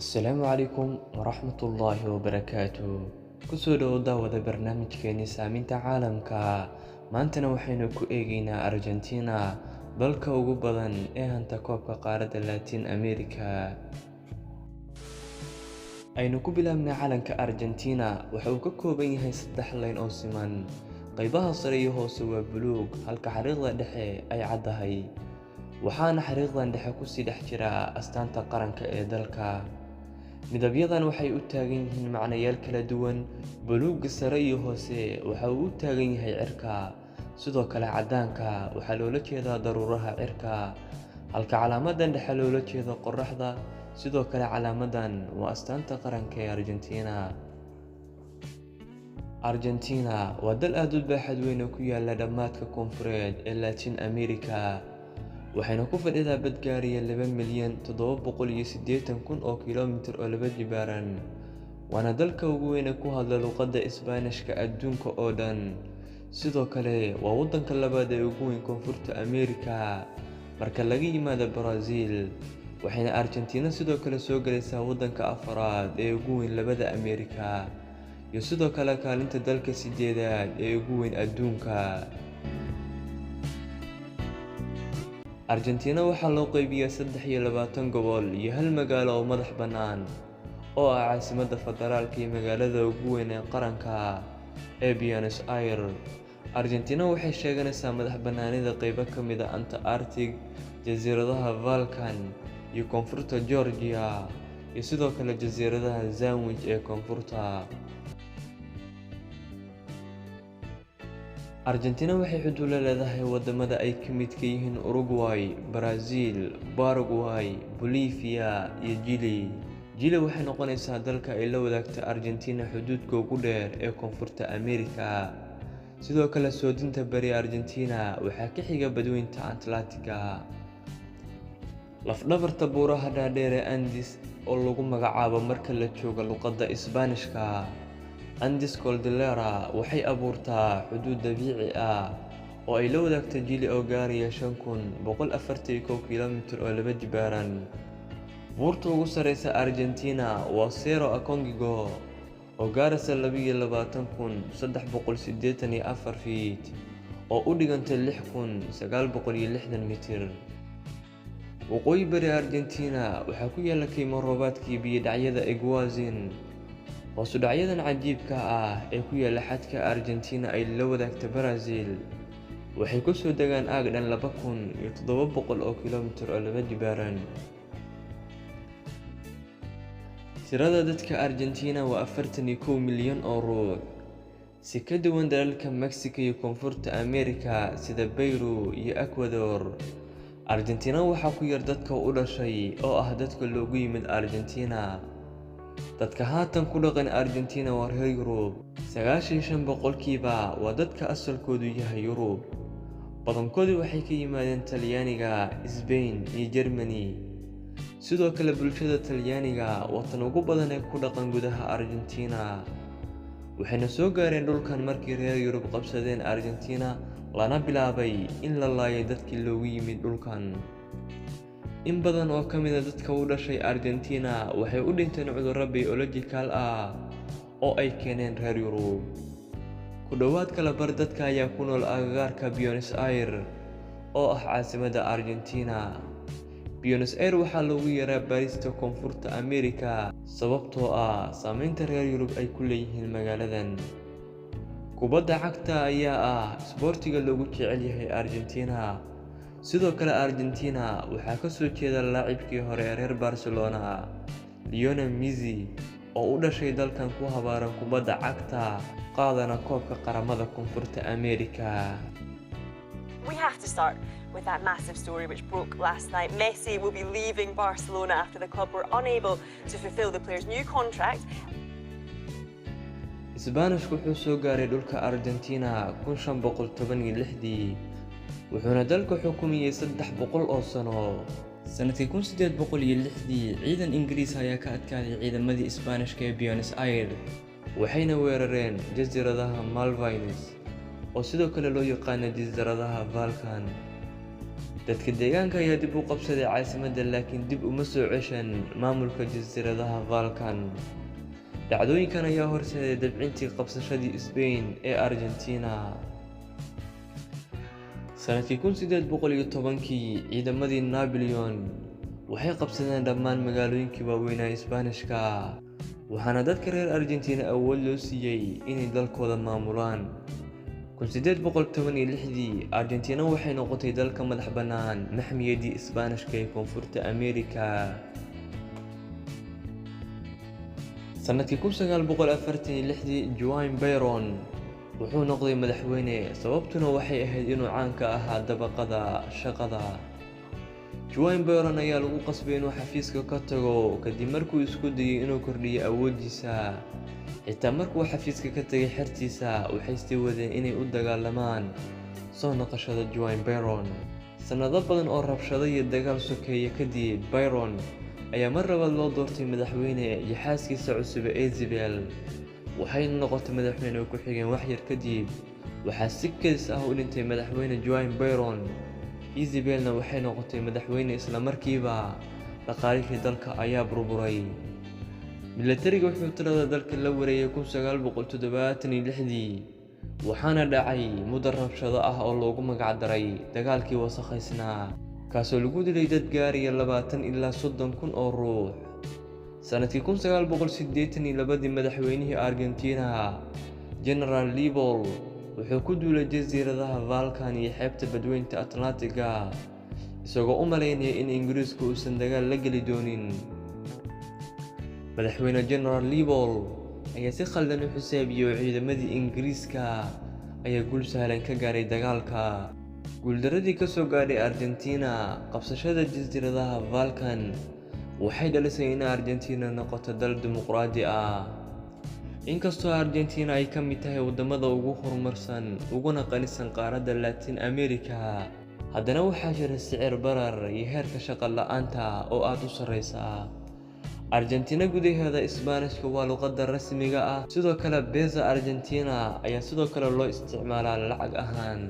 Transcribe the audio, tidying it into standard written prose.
السلام عليكم ورحمة الله وبركاته. kusoo dhawow daawada barnaamijkeeni saameynta caalamka. maantana waxaynu ku eegaynaa Argentina, dalka ugu badan ee hanta koobka qaaradda Latin America. aynu ku bilaabnaa calanka Argentina. waxa uu ka kooban yahay 3 leen oo siman. qaybaha sare iyo hoose waa buluug, halka xariiqda dhexe ay caddahay. waxaana xariiqdan dhexe ku sii dhex jira astaanta qaranka ee dalka. midabyadan waxay u taagan yihiin macnayaal kala duwan. buluugga sare iyo hoose waxa uu u taagan yahay cirka, sidoo kale caddaanka waxaa loola jeedaa daruuraha cirka, halka calaamadan dhexe loola jeedo qorraxda. sidoo kale calaamadan waa astaanta qaranka ee Argentina waa dal aad u baaxad weyn oo ku yaala dhammaadka koonfureed ee Latin America, waxayna ku fadhidaa bad gaaraya 2,780,000 oo kiiloomitir oo laba jibaaran. waana dalka ugu weyn ee ku hadla luqadda Isbaanishka adduunka oo dhan. sidoo kale waa waddanka labaad ee ugu weyn koonfurta Ameerika marka laga yimaado Brazil, waxayna Argentina sidoo kale soo galaysaa waddanka afraad ee ugu weyn labada Ameerika, iyo sidoo kale kaalinta dalka 8aad ee ugu weyn adduunka. Argentina waxaa loo qaybiyaa 23 gobol iyo hal magaalo oo madax bannaan, oo ah caasimadda federaalka iyo magaalada ugu weyn ee qaranka ee Buenos Aires. Argentina waxay sheeganaysaa madax bannaanida qaybo ka mid ah Antarctic, jasiiradaha Balkan iyo koonfurta Georgia, iyo sidoo kale jasiiradaha Sandwich ee koonfurta. Argentina waxay xuduud la leedahay wadamada ay ka midka yihiin Uruguay, Brazil, Paraguay, Bolivia iyo Chile. Chile waxay noqonaysaa dalka ay la wadaagta Argentina xuduudka ugu dheer ee koonfurta Ameerika. sidoo kale soodinta bari Argentina waxaa ka xiga badweynta Atlantika. lafdhabarta buuraha dhaadheer ee Andes oo lagu magacaabo marka la joogo luqadda Isbaanishka Andes Cordillera waxay abuurtaa xuduud dabiici ah oo ay la wadaagta Chile oo gaaraya 5,141 kiiloomitir oo laba jibaaran. buurta ugu sareysa Argentina waa Cerro Aconcagua oo gaaraysa 22,384 feet oo u dhiganta 6,960 mitir. waqooyi bari Argentina waxaa ku yaala kaymo roobaadkii biyo-dhacyada Iguazin. hoosu dhacyadan cajiibka ah ee ku yaala xadka Argentina ay la wadaagta Brazil waxay ku soo degaan aag dhan 2,700 oo kiiloomitir oo laba jibaaran. tirada dadka Argentina waa 41 milyan oo ruux. si ka duwan dalalka Mexico iyo koonfurta Ameerika sida Peru iyo Ecuador, Argentina waxaa ku yar dadka u dhashay oo ah dadka loogu yimid Argentina. dadka haatan ku dhaqan Argentina waa reer Yurub. 95% waa dadka asalkoodu yahay Yurub. badankoodu waxay ka yimaadeen Talyaaniga, Spain iyo Germany. sidoo kale bulshada Talyaaniga waa tan ugu badan ee ku dhaqan gudaha Argentina, waxayna soo gaareen dhulkan markii reer Yurub qabsadeen Argentina lana bilaabay in la laayo dadkii loogu yimid dhulkan. in badan oo ka mid ah dadka u dhashay Argentina waxay u dhinteen cudurro biological ah oo ay keeneen reer Yurub. ku dhowaad kala bar dadka ayaa ku nool agagaarka Buenos Aires oo ah caasimadda Argentina. Buenos Aires waxaa loogu yeeraa Baarista koonfurta Ameerika sababtoo ah saameynta reer Yurub ay ku leeyihiin magaaladan. kubadda cagta ayaa ah isboortiga loogu jecel yahay Argentina. sidoo kale Argentina waxaa ka soo jeeda laacibkii hore ee reer Barcelona, Lionel Messi, oo u dhashay dalkan ku habaaran kubadda cagta, qaadana koobka qaramada koonfurta Ameerika. We have to start with that massive story which broke last night. Messi will be leaving Barcelona after the club were unable to fulfill the player's new contract. Isbaanishku wuxuu soo gaaray dhulka Argentina 1516, wuxuuna dalka xukumayay 300 oo sano. sanadkii 1806 ciidan Ingiriis ayaa ka adkaaday ciidamadii Isbaanishka ee Buenos Aires, waxayna weerareen jasiiradaha Malvinas oo sidoo kale loo yaqaan jasiiradaha Balkan. dadka deegaanka ayaa dib u qabsaday caasimadda laakiin dib uma soo ceshan maamulka jasiiradaha Balkan. dhacdooyinkan ayaa horseeday dabcintii qabsashadii Spain ee Argentina. sanadkii 1810kii ciidamadii Napoleon waxay qabsadeen dhammaan magaalooyinkii waaweynaa Isbaanishka, waxaana dadka reer Argentina awood loo siiyay inay dalkooda maamulaan. 1816dii Argentina waxay noqotay dalka madax bannaan maxmiyadii Isbaanishka ee Koonfurta Ameerika. sanadkii 1946dii Juan Perón wuxuu noqday madaxweyne, sababtuna waxay ahayd inuu caan ka ahaa dabaqada shaqada. Juan Perón ayaa lagu qasbay inuu xafiiska ka tago kadib markuu isku dayay inuu kordhiyo awoodiisa. xitaa markuu xafiiska ka tagay xertiisa waxay sii wadeen inay u dagaalamaan soo noqoshada Juan Perón. sanado badan oo rabshado iyo dagaal sokeeye kadib, Perón ayaa mar labaad loo doortay madaxweyne iyo xaaskiisa cusub Isabel waxayna noqotay madaxweyne ku xigeen wax yar kadib. waxaa si kedis ah u dhintay madaxweyne Juan Perón. Isabelna waxay noqotay madaxweyne isla markiiba. dhaqaalihii dalka ayaa burburay. milatariga wuxuu talada dalka la wareegay 1976dii, waxaana dhacay muddo rabshado ah oo loogu magac daray dagaalkii wasakhaysnaa, kaasoo lagu dilay dad gaaraya 20 ilaa 30 kun oo ruux. sanadkii 1982dii madaxweynihii Argentina General Libol wuxuu ku duulay jasiiradaha Balkan iyo xeebta badweynta Atlantiga, isagoo u maleynaya in Ingiriisku uusan dagaal la geli doonin. madaxweyne General Libol ayaa si khaldan u xisaabiyay ciidamadii Ingiriiska ayaa guul sahlan ka gaaray dagaalka. guuldaradii ka soo gaadhay Argentina qabsashada jasiiradaha Balkan waxay dhalisay in Argentina noqoto dal dimuqraadi ah. inkastoo Argentina ay ka mid tahay wadamada ugu horumarsan uguna qanisan qaaradda Latin America, haddana waxaa jira sicir barar iyo heerka shaqo la'aanta oo aad u sareysa. Argentina gudaheeda Isbaanishka waa luqadda rasmiga ah, sidoo kale Peso Argentina ayaa sidoo kale loo isticmaalaa lacag ahaan.